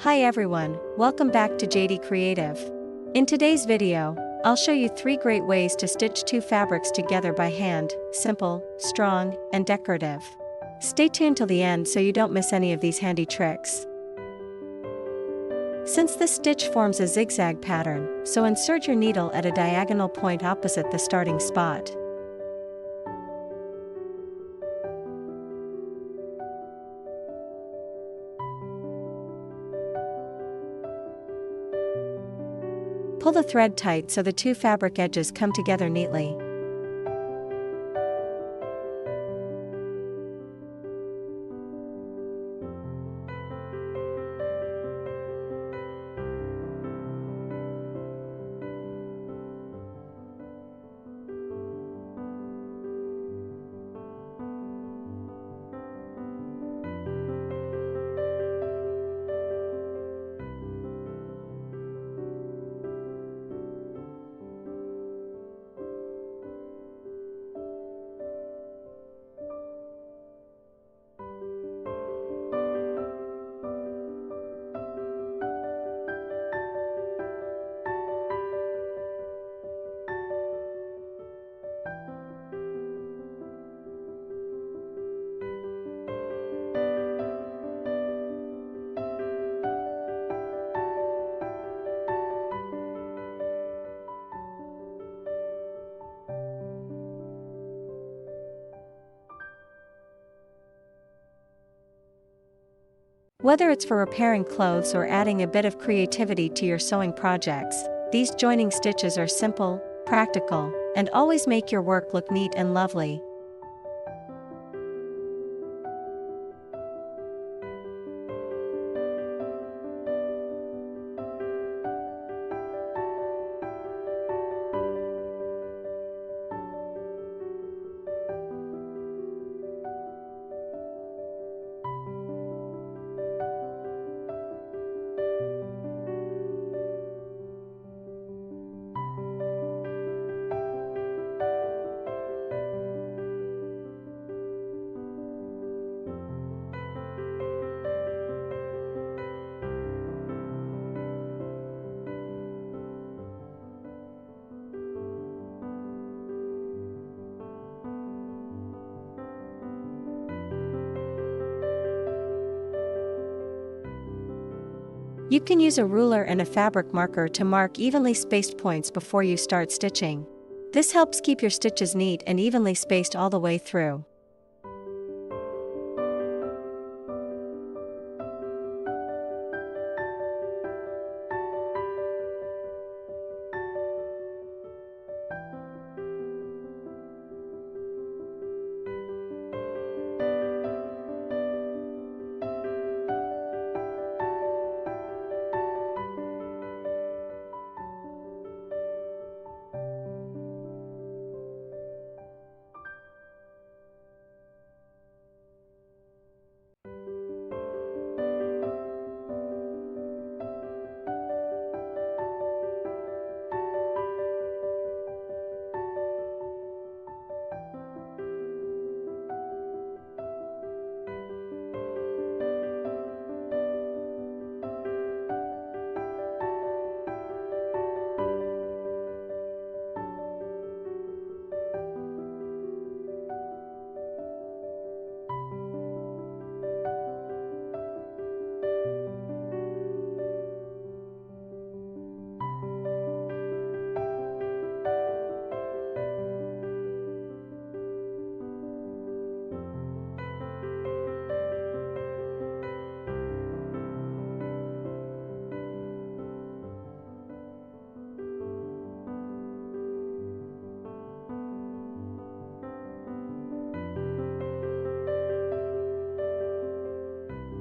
Hi everyone, welcome back to Jady Kreativ. In today's video, I'll show you 3 great ways to stitch 2 fabrics together by hand: simple, strong, and decorative. Stay tuned till the end so you don't miss any of these handy tricks. Since this stitch forms a zigzag pattern, so insert your needle at a diagonal point opposite the starting spot. Pull the thread tight so the 2 fabric edges come together neatly. Whether it's for repairing clothes or adding a bit of creativity to your sewing projects, these joining stitches are simple, practical, and always make your work look neat and lovely. You can use a ruler and a fabric marker to mark evenly spaced points before you start stitching. This helps keep your stitches neat and evenly spaced all the way through.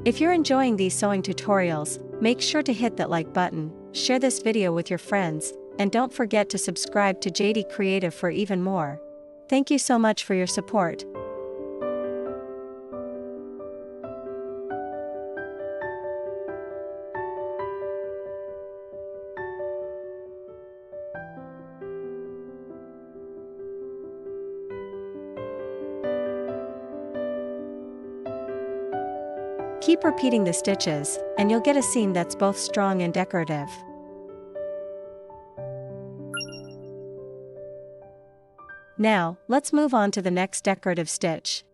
If you're enjoying these sewing tutorials, make sure to hit that like button, share this video with your friends, and don't forget to subscribe to Jady Kreativ for even more. Thank you so much for your support. Keep repeating the stitches, and you'll get a seam that's both strong and decorative. Now, let's move on to the next decorative stitch.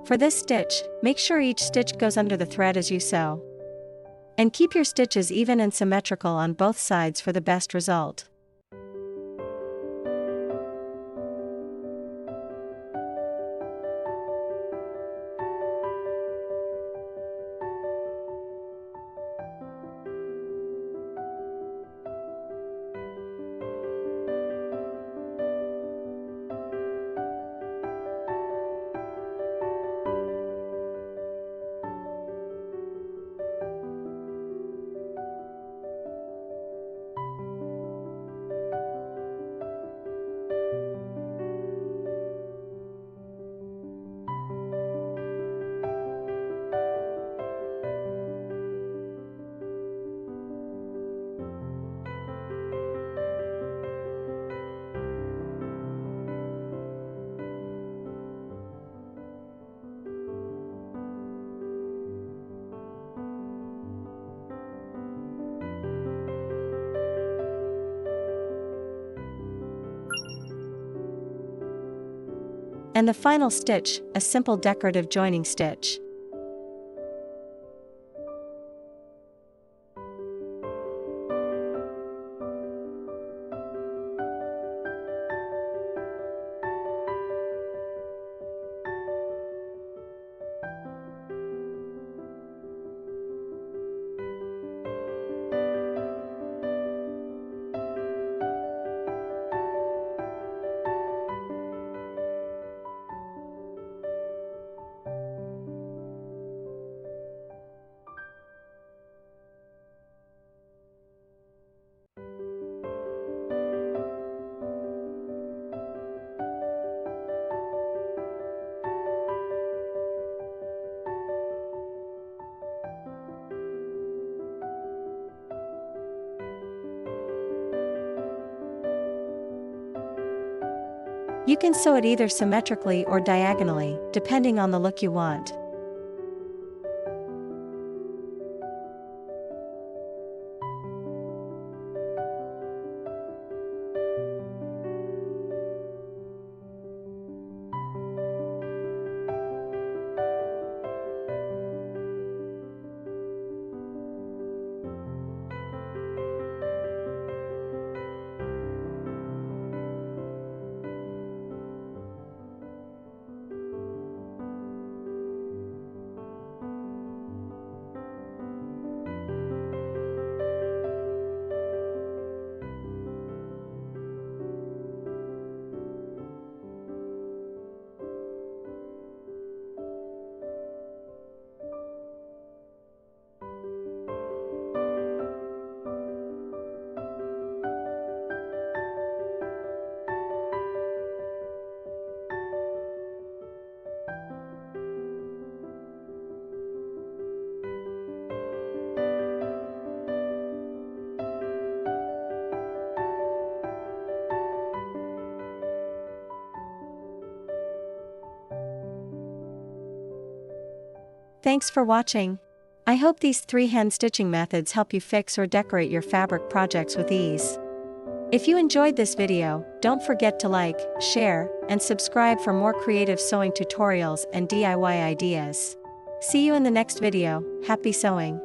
For this stitch, make sure each stitch goes under the thread as you sew. And keep your stitches even and symmetrical on both sides for the best result. And the final stitch, a simple decorative joining stitch. You can sew it either symmetrically or diagonally, depending on the look you want. Thanks for watching. I hope these 3 hand stitching methods help you fix or decorate your fabric projects with ease. If you enjoyed this video, don't forget to like, share, and subscribe for more creative sewing tutorials and DIY ideas. See you in the next video. Happy sewing!